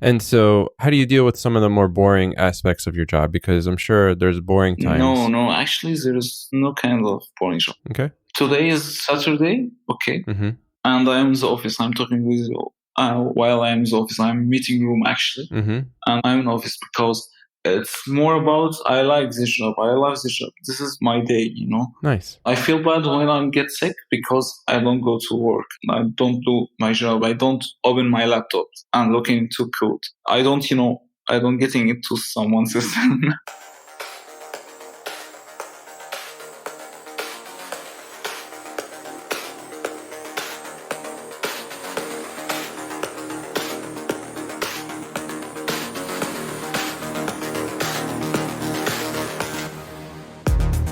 And so how do you deal with some of the more boring aspects of your job? Because I'm sure there's boring times. No, actually there is no kind of boring job. Okay. Today is Saturday, okay, Mm-hmm. and I'm in the office. I'm talking with you. While I'm in the office, I'm in meeting room actually, Mm-hmm. and I'm in office because it's more about I like this job. I love this job. This is my day, Nice. I feel bad when I get sick because I don't go to work. I don't do my job. I don't open my laptop and looking into code. I don't, I don't getting into someone's system.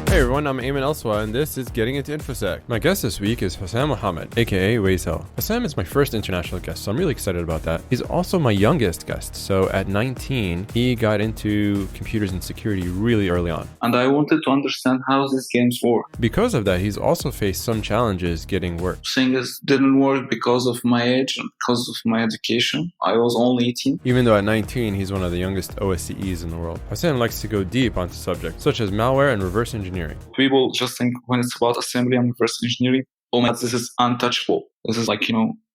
Hey everyone, I'm Ayman Elswa, and this is Getting into Infosec. My guest this week is Hossam Mohamed, aka Waisel. Hossam is my first international guest, so I'm really excited about that. He's also my youngest guest, so at 19, he got into computers and security really early on. And I wanted to understand how these games work. Because of that, he's also faced some challenges getting work. Things didn't work because of my age and because of my education. I was only 18. Even though at 19, he's one of the youngest OSCEs in the world. Hossam likes to go deep onto subjects such as malware and reverse engineering. People just think when it's about assembly and reverse engineering, oh my, this is untouchable. This is like,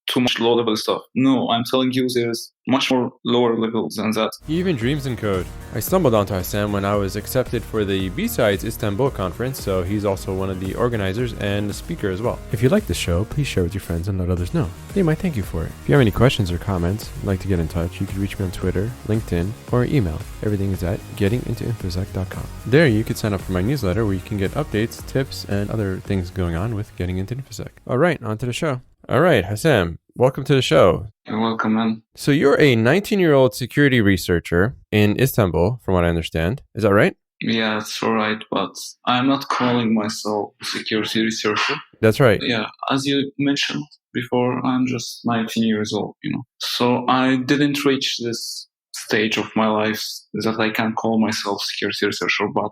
too much low level stuff. No, I'm telling you, there's much more lower levels than that. He even dreams in code. I stumbled onto Hossam when I was accepted for the BSides Istanbul conference, so he's also one of the organizers and the speaker as well. If you like this show, please share with your friends and let others know. They might thank you for it. If you have any questions or comments, like to get in touch, you can reach me on Twitter, LinkedIn, or email. Everything is at gettingintoinfosec.com. There you can sign up for my newsletter where you can get updates, tips, and other things going on with Getting into Infosec. All right, on to the show. All right, Hossam, welcome to the show. You're welcome, man. So you're a 19-year-old security researcher in Istanbul, from what I understand. Is that right? Yeah, that's all right, but I'm not calling myself a security researcher. That's right. Yeah, as you mentioned before, I'm just 19 years old, So I didn't reach this stage of my life that I can call myself security researcher, but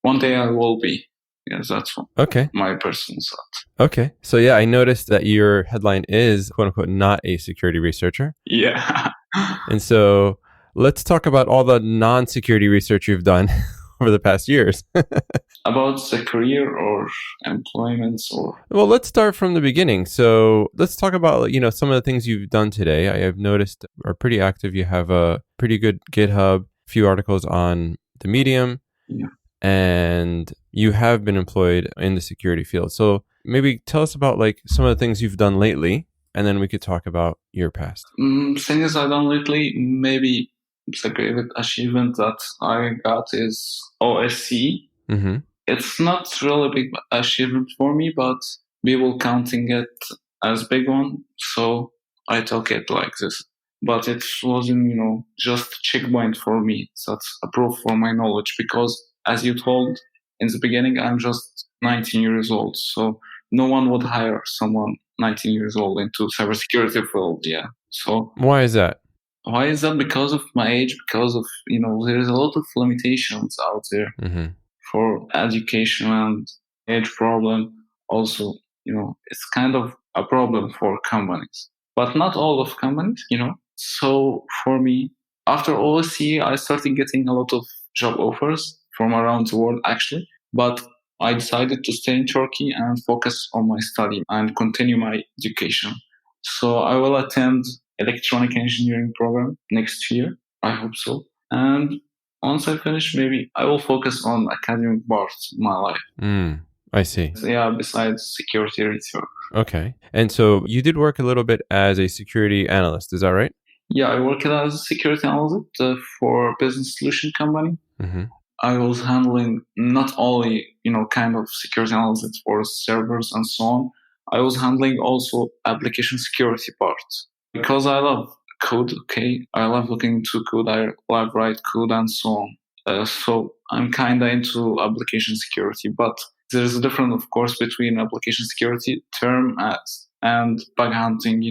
one day I will be. Yes, that's my personal thought. Okay. So yeah, I noticed that your headline is quote unquote not a security researcher. Yeah. And so let's talk about all the non-security research you've done over the past years. About the career or employment or? Well, let's start from the beginning. So let's talk about, some of the things you've done today. I have noticed are pretty active. You have a pretty good GitHub, a few articles on the Medium. Yeah. And you have been employed in the security field. So maybe tell us about some of the things you've done lately, and then we could talk about your past. Things I've done lately, maybe the great achievement that I got is OSCE. Mm-hmm. It's not really a big achievement for me, but people counting it as big one, so I took it like this. But it wasn't, just a checkpoint for me. That's a proof for my knowledge because, as you told in the beginning, I'm just 19 years old. So no one would hire someone 19 years old into cybersecurity field. Yeah. So why is that? Why is that? Because of my age, because of, there's a lot of limitations out there for education and age problem. Also, it's kind of a problem for companies, but not all of companies, So for me, after OSCE, I started getting a lot of job offers from around the world, actually. But I decided to stay in Turkey and focus on my study and continue my education. So I will attend electronic engineering program next year. I hope so. And once I finish, maybe I will focus on academic parts in my life. I see. Yeah, besides security research. Okay. And so you did work a little bit as a security analyst, is that right? Yeah, I worked as a security analyst for a business solution company. Mm-hmm. I was handling not only, kind of security analysis for servers and so on. I was handling also application security parts because I love code. Okay. I love looking into code. I love write code and so on. So I'm kind of into application security, but there's a difference, of course, between application security term and bug hunting,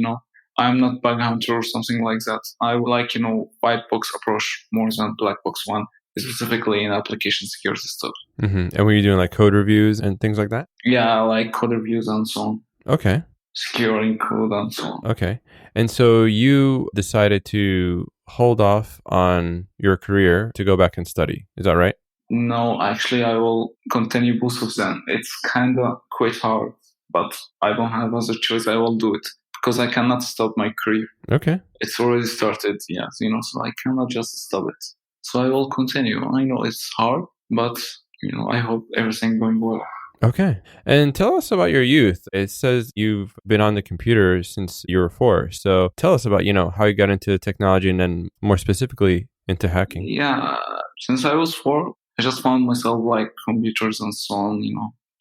I'm not bug hunter or something like that. I would like, white box approach more than black box one, specifically in application security stuff. Mm-hmm. And were you doing code reviews and things like that? Yeah, I like code reviews and so on. Okay. securing code and so on. Okay. And so you decided to hold off on your career to go back and study. Is that right? No, actually, I will continue both of them. It's kind of quite hard, but I don't have other choice. I will do it because I cannot stop my career. Okay. It's already started, yeah, so I cannot just stop it. So I will continue. I know it's hard, but, I hope everything going well. Okay. And tell us about your youth. It says you've been on the computer since you were 4. So tell us about, how you got into technology and then more specifically into hacking. Yeah, since I was 4, I just found myself like computers and so on,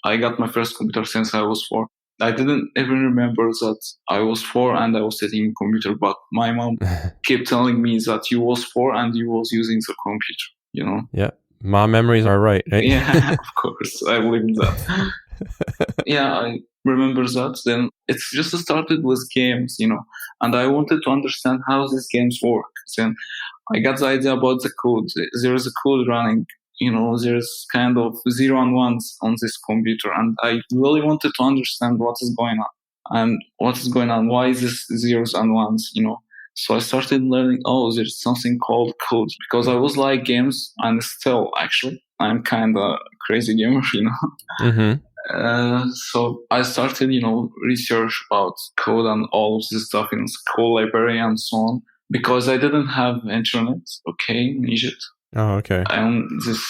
I got my first computer since I was 4. I didn't even remember that I was 4 and I was sitting in computer, but my mom kept telling me that you was 4 and you was using the computer, Yeah. Mom memories are right? Yeah, of course. I believe in that. Yeah, I remember that. Then it's just started with games, and I wanted to understand how these games work. Then I got the idea about the code. There is a code running, there's kind of 0 and 1s on this computer. And I really wanted to understand what is going on why is this zeros and ones, So I started learning, there's something called code because I was like games and still actually I'm kind of crazy gamer, Mm-hmm. So I started, research about code and all of this stuff in school library and so on because I didn't have internet, in Egypt. Oh, okay. And this,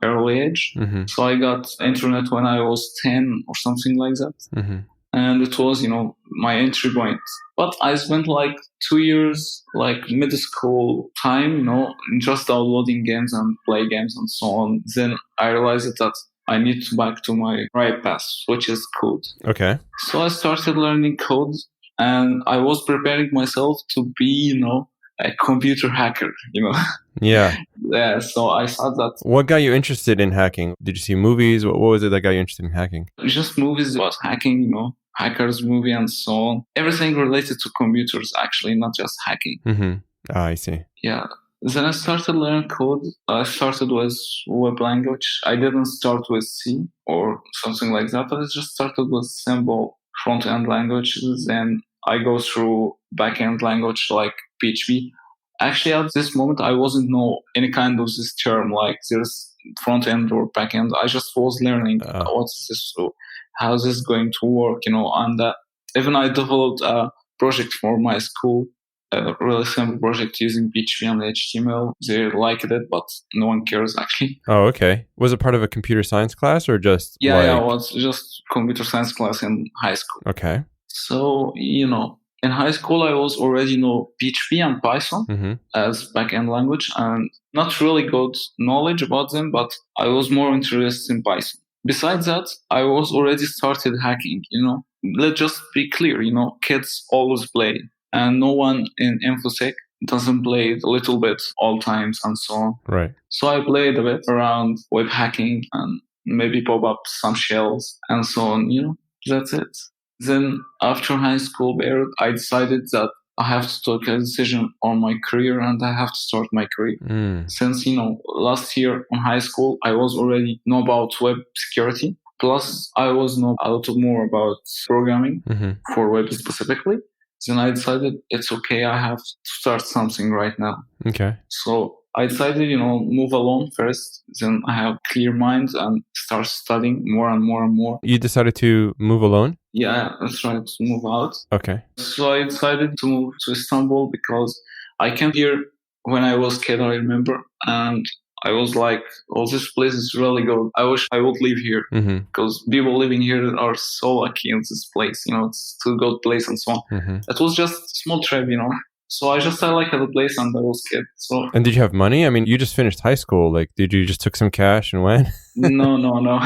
early age. Mm-hmm. So I got internet when I was 10 or something like that. Mm-hmm. And it was, my entry point. But I spent like 2 years, like middle school time, just downloading games and play games and so on. Then I realized that I need to back to my right path, which is code. Okay. So I started learning code and I was preparing myself to be, a computer hacker, Yeah. Yeah, so I thought that. What got you interested in hacking? Did you see movies? What was it that got you interested in hacking? Just movies about hacking, hackers movie and so on. Everything related to computers, actually, not just hacking. Mm-hmm. Ah, I see. Yeah. Then I started learning code. I started with web language. I didn't start with C or something like that. I just started with simple front-end languages. Then I go through back-end language like PHP. Actually, at this moment, I wasn't know any kind of this term like there's front-end or back-end. I just was learning what's this, so how this is going to work, and even I developed a project for my school, a really simple project using PHP and HTML. They liked it, but no one cares actually. Oh, okay. Was it part of a computer science class or just Yeah, it was just computer science class in high school. Okay. So, in high school, I was already know PHP and Python as back-end language and not really good knowledge about them, but I was more interested in Python. Besides that, I was already started hacking, Let's just be clear, kids always play and no one in Infosec doesn't play a little bit all times and so on. Right. So I played a bit around web hacking and maybe pop up some shells and so on, that's it. Then after high school, I decided that I have to take a decision on my career and I have to start my career. Since, last year in high school, I was already know about web security. Plus, I was know a lot more about programming for web specifically. Then I decided it's okay. I have to start something right now. Okay. So I decided, move alone first. Then I have clear mind and start studying more and more and more. You decided to move alone? Yeah, I tried to move out. Okay. So I decided to move to Istanbul because I came here when I was kid, I remember. And I was like, this place is really good. I wish I would live here because people living here are so lucky in this place. It's a good place and so on. It was just a small trip, So I liked the place and I was kid. So. And did you have money? I mean, you just finished high school. Like, did you just took some cash and went? No.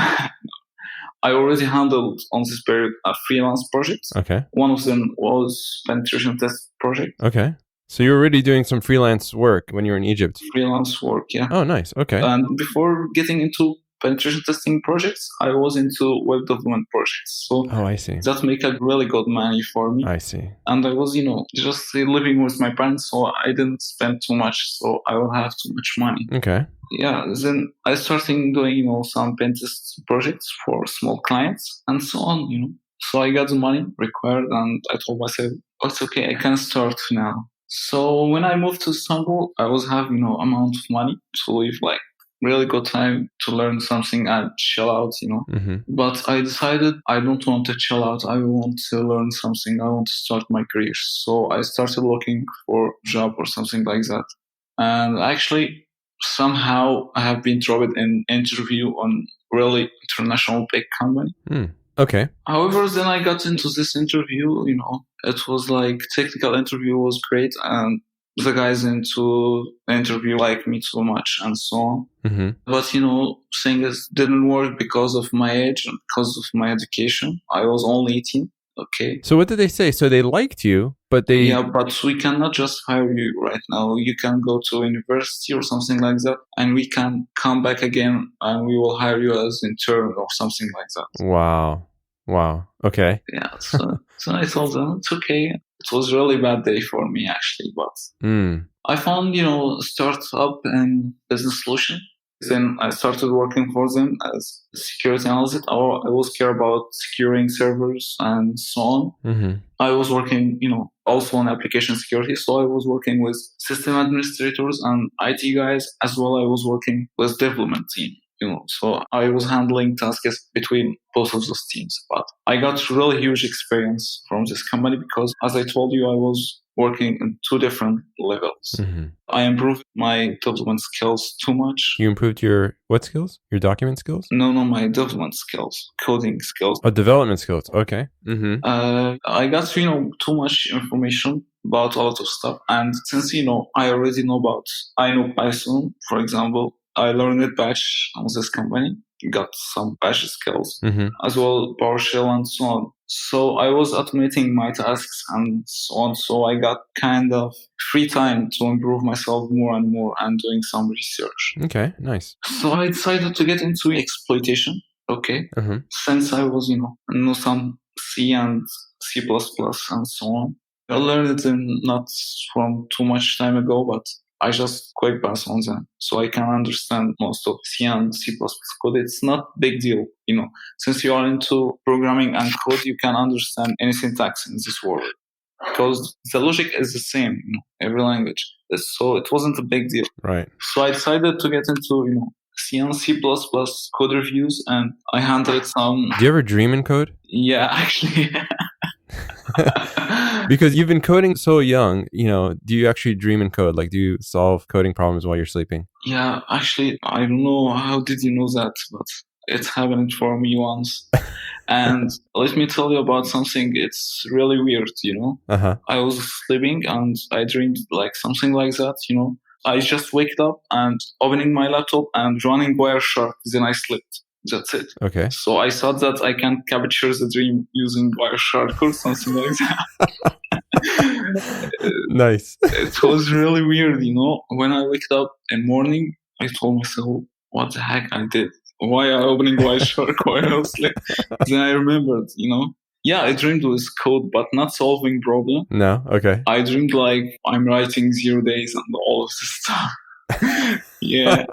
I already handled on this period freelance projects. Okay. One of them was penetration test project. Okay. So you were already doing some freelance work when you were in Egypt? Freelance work, yeah. Oh, nice. Okay. And before getting into penetration testing projects, I was into web development projects. So I see. That make a really good money for me. I see. And I was, just living with my parents, so I didn't spend too much, so I will have too much money. Okay. Yeah, then I started doing, some pen test projects for small clients and so on, So I got the money required and I told myself, oh, it's okay, I can start now. So when I moved to Istanbul, I was having, amount of money to live like really good time to learn something and chill out, But I decided I don't want to chill out. I want to learn something. I want to start my career. So I started looking for a job or something like that. And actually, somehow I have been dropped in interview on really international big company. Okay. However, then I got into this interview, it was like technical interview was great and the guys into the interview liked me too much and so on. Mm-hmm. But, things didn't work because of my age and because of my education. I was only 18. Okay. So what did they say? So they liked you, but they... Yeah, but we cannot just hire you right now. You can go to university or something like that, and we can come back again and we will hire you as intern or something like that. Wow. Okay. Yeah, so I told them, it's okay. It was a really bad day for me, actually, but I found, startup and business solution. Then I started working for them as a security analyst. I always care about securing servers and so on. Mm-hmm. I was working, also on application security. So I was working with system administrators and IT guys, as well I was working with development team. So I was handling tasks between both of those teams. But I got really huge experience from this company because, as I told you, I was working in two different levels. Mm-hmm. I improved my development skills too much. You improved your what skills? Your document skills? No, my development skills, coding skills. Oh, development skills. Okay. Mm-hmm. I got, too much information about a lot of stuff. And since, I already I know Python, for example. I learned Bash on this company, got some Bash skills, as well PowerShell and so on. So I was automating my tasks and so on. So I got kind of free time to improve myself more and more and doing some research. Okay, nice. So I decided to get into exploitation. Okay. Since I was, know some C and C++ and so on. I learned them not from too much time ago, but I just quick pass on them, so I can understand most of C and C++ code. It's not big deal, Since you are into programming and code, you can understand any syntax in this world because the logic is the same, every language. So it wasn't a big deal. Right. So I decided to get into, C and C++ code reviews, and I handled some. Do you ever dream in code? Yeah, actually. Because you've been coding so young, do you actually dream in code? Like, do you solve coding problems while you're sleeping? Yeah, actually, I don't know how did you know that, but it happened for me once. And let me tell you about something. It's really weird, I was sleeping and I dreamed like something like that, I just waked up and opening my laptop and running Wireshark, then I slept. That's it. Okay. So I thought that I can capture the dream using Wireshark or something like that. Nice. It was really weird, When I waked up in the morning, I told myself, what the heck I did? Why am I opening Wireshark while I was asleep? Then I remembered, Yeah, I dreamed with code, but not solving problem. No? Okay. I dreamed like I'm writing 0 days and all of this stuff. Yeah.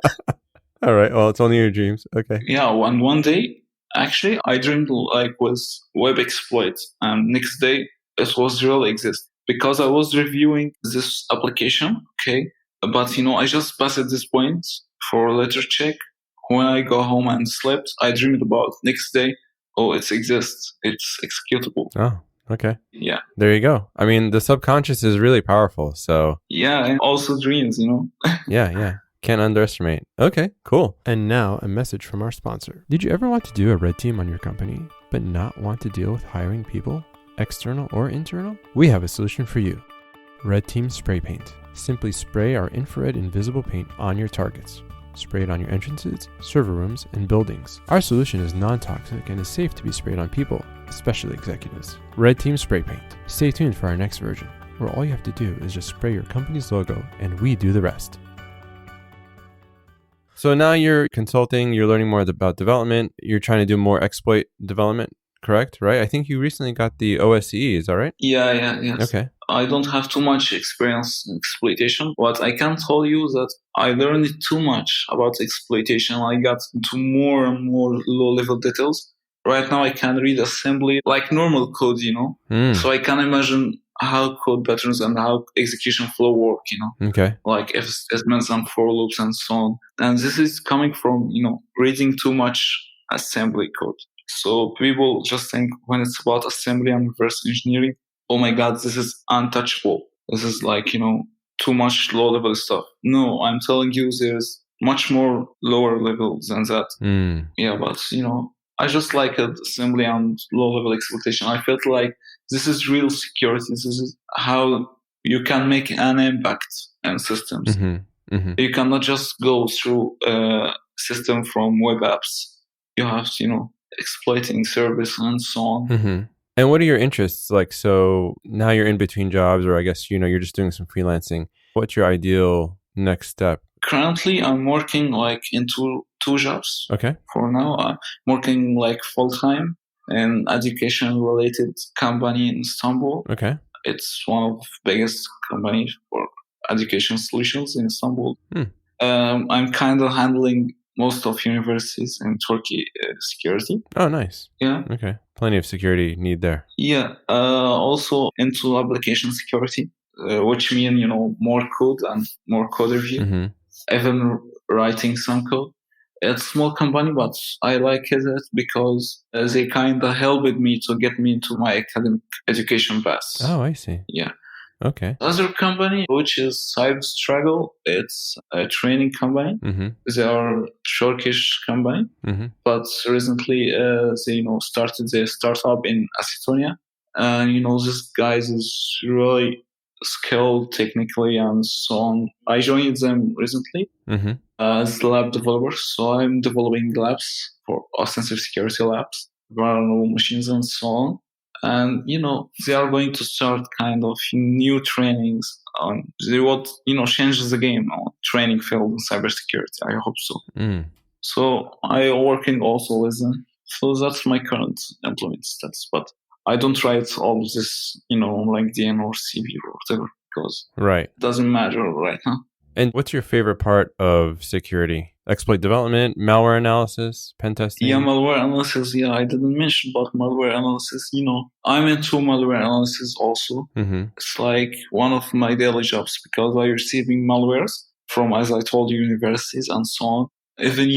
All right. Well, it's only your dreams. Okay. Yeah. One day, actually, I dreamed like with web exploit, and next day it was really exist because I was reviewing this application. Okay, but I just passed at this point for a letter check. When I go home and slept, I dreamed about next day. Oh, it exists. It's executable. Oh, okay. Yeah. There you go. I mean, the subconscious is really powerful. So yeah, and also dreams. Yeah. Can't underestimate. Okay, cool. And now a message from our sponsor. Did you ever want to do a red team on your company, but not want to deal with hiring people, external or internal? We have a solution for you. Red Team Spray Paint. Simply spray our infrared invisible paint on your targets. Spray it on your entrances, server rooms, and buildings. Our solution is non-toxic and is safe to be sprayed on people, especially executives. Red Team Spray Paint. Stay tuned for our next version, where all you have to do is just spray your company's logo and we do the rest. So now you're consulting, you're learning more about development, you're trying to do more exploit development, correct? Right? I think you recently got the OSCE, is that right? Yeah, yes. Okay. I don't have too much experience in exploitation, but I can tell you that I learned too much about exploitation. I got into more and more low-level details. right now I can read assembly like normal code, so I can imagine how code patterns and how execution flow work, Okay. like if statements and for loops and so on. And this is coming from, reading too much assembly code. So people just think when it's about assembly and reverse engineering, oh my God, this is untouchable. This is like, too much low level stuff. No, I'm telling you, there's much more lower level than that. Yeah, but, I just like assembly and low level exploitation. I felt like this is real security. This is how you can make an impact in systems. You cannot just go through a system from web apps. You have to, exploiting service and so on. And what are your interests? Like, so now you're in between jobs, or I guess, you're just doing some freelancing. What's your ideal next step? Currently, I'm working like into two jobs. Okay. For now, I'm working like full-time in education-related company in Istanbul. Okay. It's one of the biggest companies for education solutions in Istanbul. I'm kind of handling most of universities in Turkey security. Oh, nice. Yeah. Okay. Plenty of security need there. Yeah. Also into application security, which mean, more code and more code review. Even writing some code. It's a small company, but I like it because they kind of helped me to get me into my academic education path. Oh, I see. Yeah. Okay. Other company, which is CyberStruggle, it's a training company. They are Turkish company, but recently they started their startup in Estonia. And this guys is really skilled technically and so on. I joined them recently as lab developer, so I'm developing labs for offensive security labs, vulnerable machines and so on. And, they are going to start kind of new trainings on, they will, change the game on training field in cybersecurity. I hope so. So I'm working also with them. So that's my current employment status. But I don't write all of this, on LinkedIn or CV or whatever, because it doesn't matter right now. And what's your favorite part of security? Exploit development, malware analysis, pen testing? Yeah, malware analysis. Yeah, I didn't mention about malware analysis. I'm into malware analysis also. It's like one of my daily jobs because I'm receiving malwares from, as I told you, universities and so on. Even,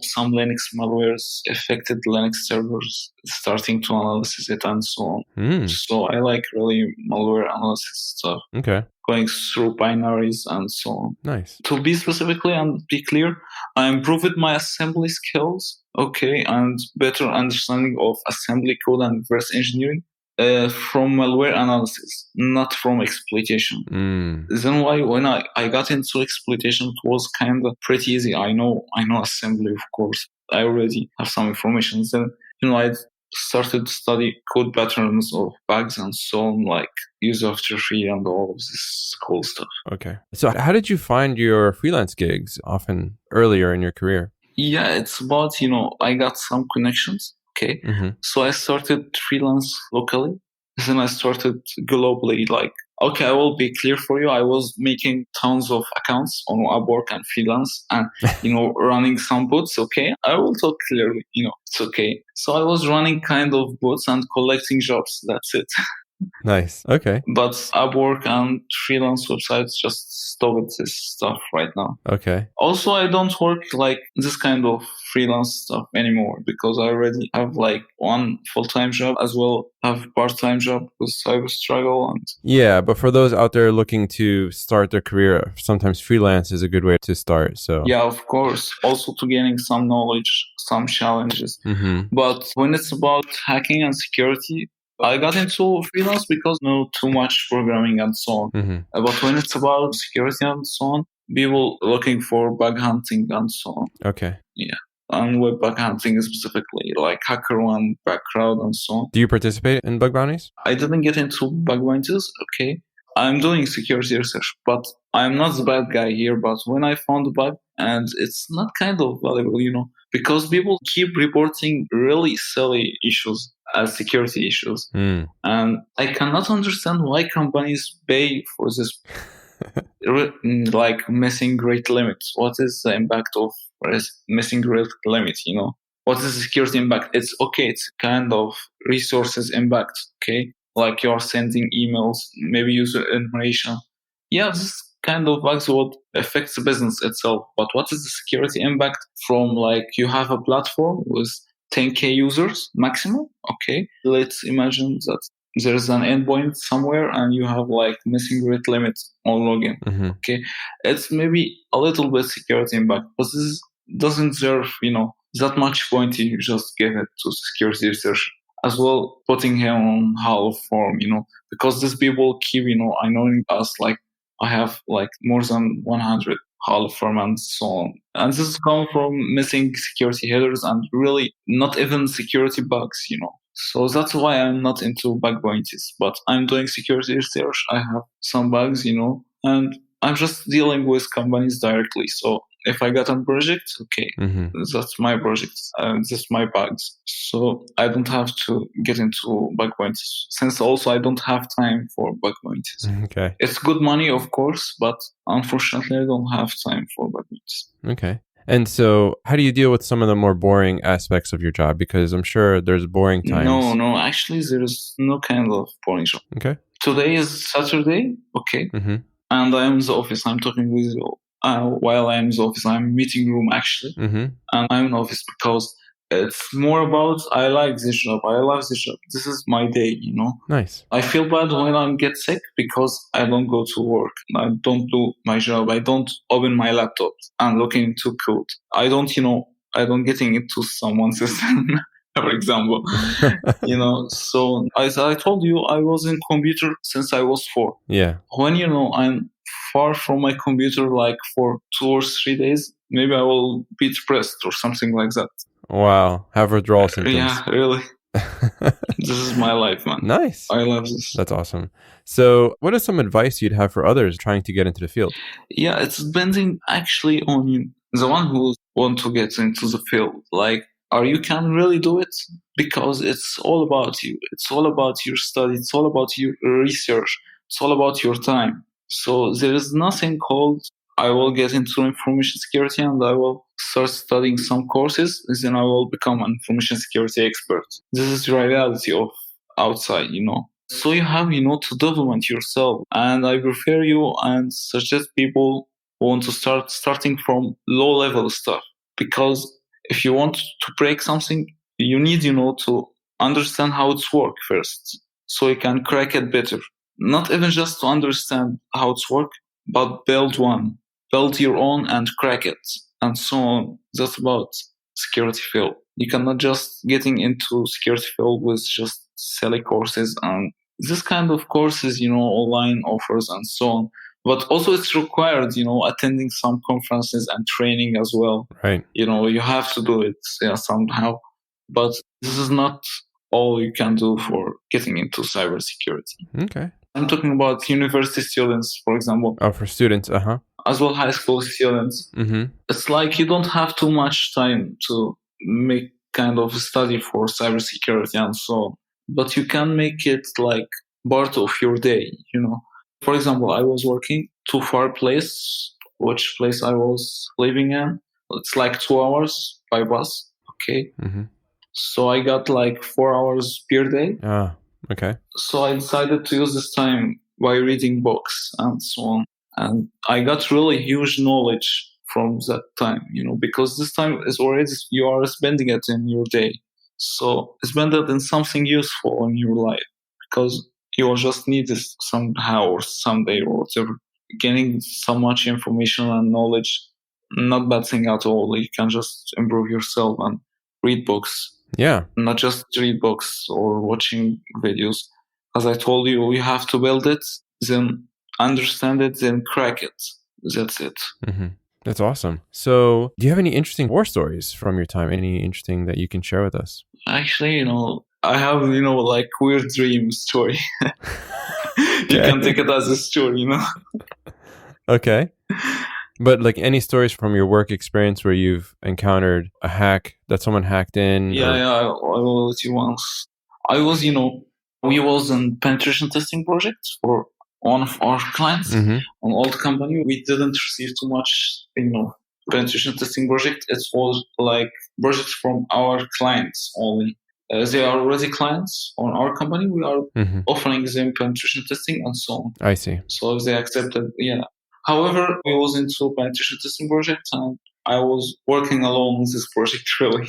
some Linux malwares affected Linux servers, starting to analyze it and so on. So I like really malware analysis stuff. Okay. Going through binaries and so on. Nice. To be specifically and be clear, I improved my assembly skills, and better understanding of assembly code and reverse engineering from malware analysis, not from exploitation. Then why when I got into exploitation, it was kind of pretty easy. I know assembly, of course. I already have some information. Then, I started to study code patterns of bugs and so on, like user after tree and all of this cool stuff. Okay. So how did you find your freelance gigs often earlier in your career? Yeah, it's about, I got some connections. Okay. So I started freelance locally. Then I started globally, like, I will be clear for you. I was making tons of accounts on Upwork and freelance and, running some bots. Okay. I will talk clearly, it's okay. So I was running kind of bots and collecting jobs. That's it. Nice. Okay. But Upwork and freelance websites just stopped this stuff right now. Okay. Also, I don't work like this kind of freelance stuff anymore because I already have like one full-time job as well, have part-time job with CyberStruggle. Yeah, but for those out there looking to start their career, sometimes freelance is a good way to start. So yeah, of course. Also to gaining some knowledge, some challenges. But when it's about hacking and security, I got into freelance because too much programming and so on. But when it's about security and so on, people looking for bug hunting and so on. Okay. Yeah. And web bug hunting specifically, like HackerOne, Backcrowd and so on. Do you participate in bug bounties? I didn't get into bug bounties. Okay. I'm doing security research, but I'm not the bad guy here. But when I found a bug, and it's not kind of valuable, because people keep reporting really silly issues as security issues. And I cannot understand why companies pay for this, like missing rate limits. What is the impact of missing rate limit, what is the security impact? It's okay. It's kind of resources impact. Okay. Like you're sending emails, maybe user information. Yeah, this kind of bugs what affects the business itself. But what is the security impact from like you have a platform with 10K users maximum? Okay. Let's imagine that there is an endpoint somewhere and you have like missing rate limit on login. Mm-hmm. Okay. It's maybe a little bit security impact, but this doesn't deserve, that much point in you just give it to security research as well, putting him on half form, because these people keep, annoying us. Like I have like more than 100 half form and so on. And this is come from missing security headers and really not even security bugs, So that's why I'm not into bug bounties, but I'm doing security research. I have some bugs, and I'm just dealing with companies directly. So if I got a project, okay, that's my project. That's my bugs. So I don't have to get into bug bounties. Since also I don't have time for bug bounties. Okay. It's good money, of course, but unfortunately I don't have time for bug bounties. Okay. And so how do you deal with some of the more boring aspects of your job? Because I'm sure there's boring times. No, actually there's no kind of boring job. Okay. Today is Saturday, okay, and I'm in the office. I'm talking with you. While I'm in the office, I'm in meeting room actually, and I'm in office because it's more about I like this job. I love this job. This is my day, Nice. I feel bad when I get sick because I don't go to work. I don't do my job. I don't open my laptop and look into code. I don't, I don't getting into someone's system. For example, so as I told you, I was in computer since I was 4. Yeah. When, I'm far from my computer, like for 2 or 3 days, maybe I will be depressed or something like that. Wow. Have withdrawal symptoms. Yeah, really. This is my life, man. Nice. I love this. That's awesome. So what is some advice you'd have for others trying to get into the field? Yeah, it's depending actually on the one who want to get into the field. Like, you can really do it because it's all about you. It's all about your study. It's all about your research. It's all about your time. So there is nothing called I will get into information security and I will start studying some courses, then I will become an information security expert. This is the reality of outside, So you have, to develop yourself. And I prefer you and suggest people who want to starting from low level stuff. Because if you want to break something, you need, to understand how it's works first. So you can crack it better. Not even just to understand how it's works, but build one. Build your own and crack it, and so on. That's about security field. You cannot just getting into security field with just silly courses and this kind of courses, online offers and so on. But also it's required, attending some conferences and training as well. Right. You have to do it somehow. But this is not all you can do for getting into cybersecurity. Okay. I'm talking about university students, for example. Oh, for students, as well high school students. It's like you don't have too much time to make kind of study for cybersecurity and so on. But you can make it like part of your day, For example, I was working too far place, which place I was living in. It's like 2 hours by bus, okay? So I got like 4 hours per day. Ah, okay. So I decided to use this time by reading books and so on. And I got really huge knowledge from that time, because this time is already, you are spending it in your day. So spend it in something useful in your life because you will just need this somehow or someday or whatever. Getting so much information and knowledge, not bad thing at all. You can just improve yourself and read books. Yeah. Not just read books or watching videos. As I told you, you have to build it, then understand it, then crack it. That's it. That's awesome. So do you have any interesting war stories from your time? Any interesting that you can share with us? Actually, I have, like weird dream story. You can take it as a story, Okay. But like any stories from your work experience where you've encountered a hack that someone hacked in? Yeah, I will let you once. I was, we was in penetration testing project for one of our clients, an old company. We didn't receive too much, penetration testing project. It was like projects from our clients only. They are already clients on our company. We are offering them penetration testing and so on. I see. So if they accepted, yeah. However, we was into penetration testing project and I was working alone with this project really.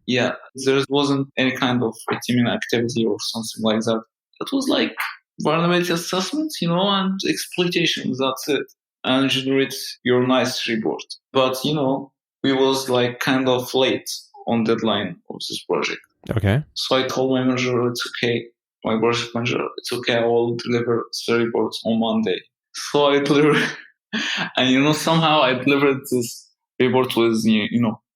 Yeah, there wasn't any kind of teaming activity or something like that. It was like vulnerability assessments, and exploitation. That's it. And generate your nice report. But, we was like kind of late on deadline of this project. Okay. So I told my manager, it's okay. My project manager, it's okay. I will deliver the report on Monday. So I delivered, and somehow I delivered this report with,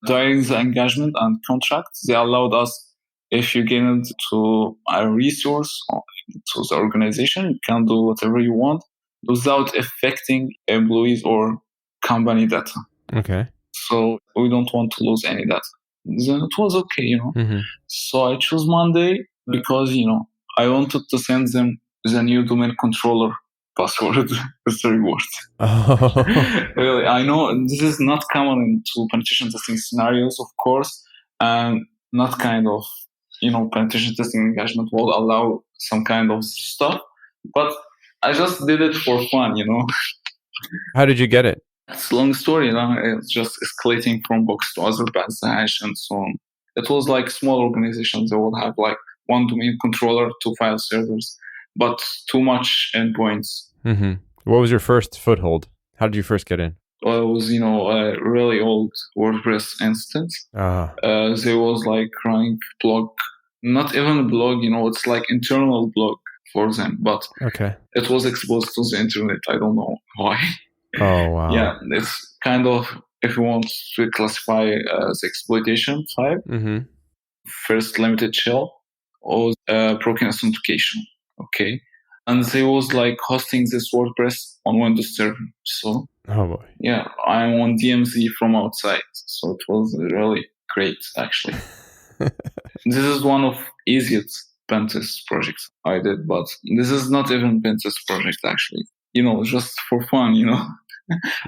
during the engagement and contract, they allowed us, if you get into a resource to the organization, you can do whatever you want without affecting employees or company data. Okay. So we don't want to lose any data. Then it was okay, So I chose Monday because, I wanted to send them the new domain controller password as a reward. Oh. Really, I know this is not common into penetration testing scenarios, of course, and not kind of, penetration testing engagement will allow some kind of stuff, but I just did it for fun, How did you get it? It's a long story, It's just escalating from box to other paths hash and so on. It was like small organizations that would have like one domain controller, 2 file servers, but too much endpoints. What was your first foothold? How did you first get in? Well, it was, a really old WordPress instance. There was like running blog, not even a blog, it's like internal blog for them, but it was exposed to the internet. I don't know why. Oh, wow. Yeah, it's kind of, if you want to classify as exploitation type, first limited shell or broken authentication. Okay. And they was like hosting this WordPress on Windows Server. So, oh boy. Yeah, I'm on DMZ from outside. So it was really great, actually. This is one of easiest pentest projects I did, but this is not even pentest project, actually. Just for fun,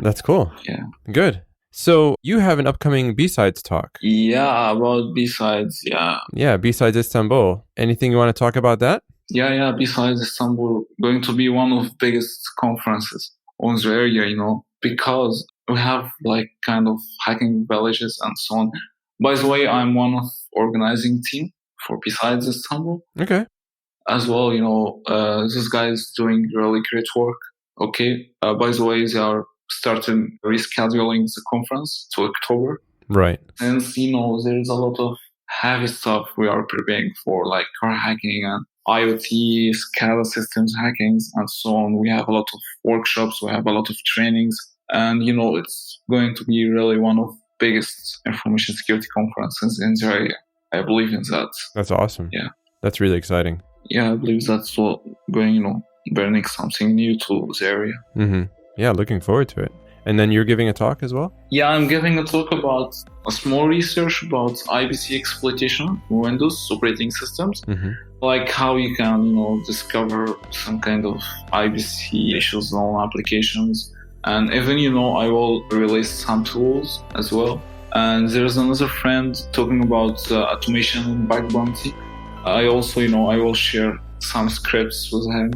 That's cool. Yeah. Good. So you have an upcoming BSides talk. Yeah, about BSides, yeah. Yeah, BSides Istanbul. Anything you want to talk about that? Yeah, BSides Istanbul going to be one of the biggest conferences on the area, because we have like kind of hacking villages and so on. By the way, I'm one of organizing team for BSides Istanbul. Okay. As well, this guy is doing really great work. Okay. By the way, they are starting rescheduling the conference to October. Right. Since, there is a lot of heavy stuff we are preparing for, like car hacking and IoT, SCADA systems hackings, and so on. We have a lot of workshops, we have a lot of trainings, and, it's going to be really one of the biggest information security conferences in the area. I believe in that. That's awesome. Yeah. That's really exciting. Yeah, I believe that's what going, bringing something new to the area. Yeah, looking forward to it. And then you're giving a talk as well? Yeah, I'm giving a talk about a small research about IBC exploitation in Windows operating systems. Like how you can, discover some kind of IBC issues on applications. And even, I will release some tools as well. And there's another friend talking about automation and bug bounty. I also, I will share some scripts with him,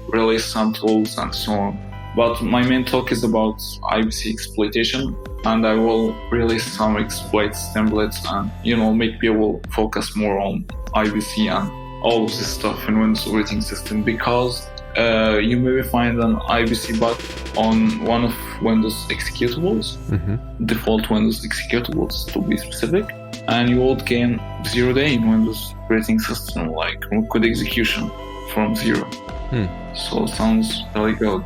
release some tools and so on. But my main talk is about IBC exploitation, and I will release some exploits templates and, make people focus more on IBC and all of this stuff in Windows operating system, because you may find an IBC bug on one of Windows executables, default Windows executables to be specific, and you would gain 0 day in Windows operating system, like code execution from 0. So it sounds really good.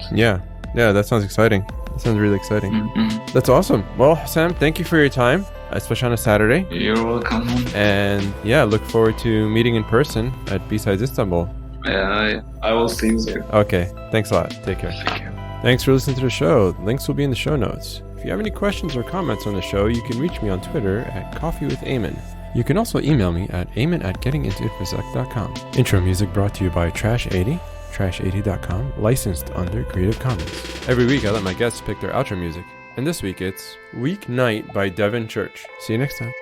Yeah, that sounds exciting. That sounds really exciting. That's awesome. Well, Sam, thank you for your time, especially on a Saturday. You're welcome. And yeah, look forward to meeting in person at BSides Istanbul. Yeah, I will see you there. Okay, thanks a lot. Take care. Thank you. Thanks for listening to the show. Links will be in the show notes. If you have any questions or comments on the show, you can reach me on Twitter at coffeewithayman. You can also email me at ayman@gettingintoinfosec.com. Intro music brought to you by Trash80. trash80.com, licensed under Creative Commons. Every week I let my guests pick their outro music, and this week it's Weeknight by Devin Church. See you next time.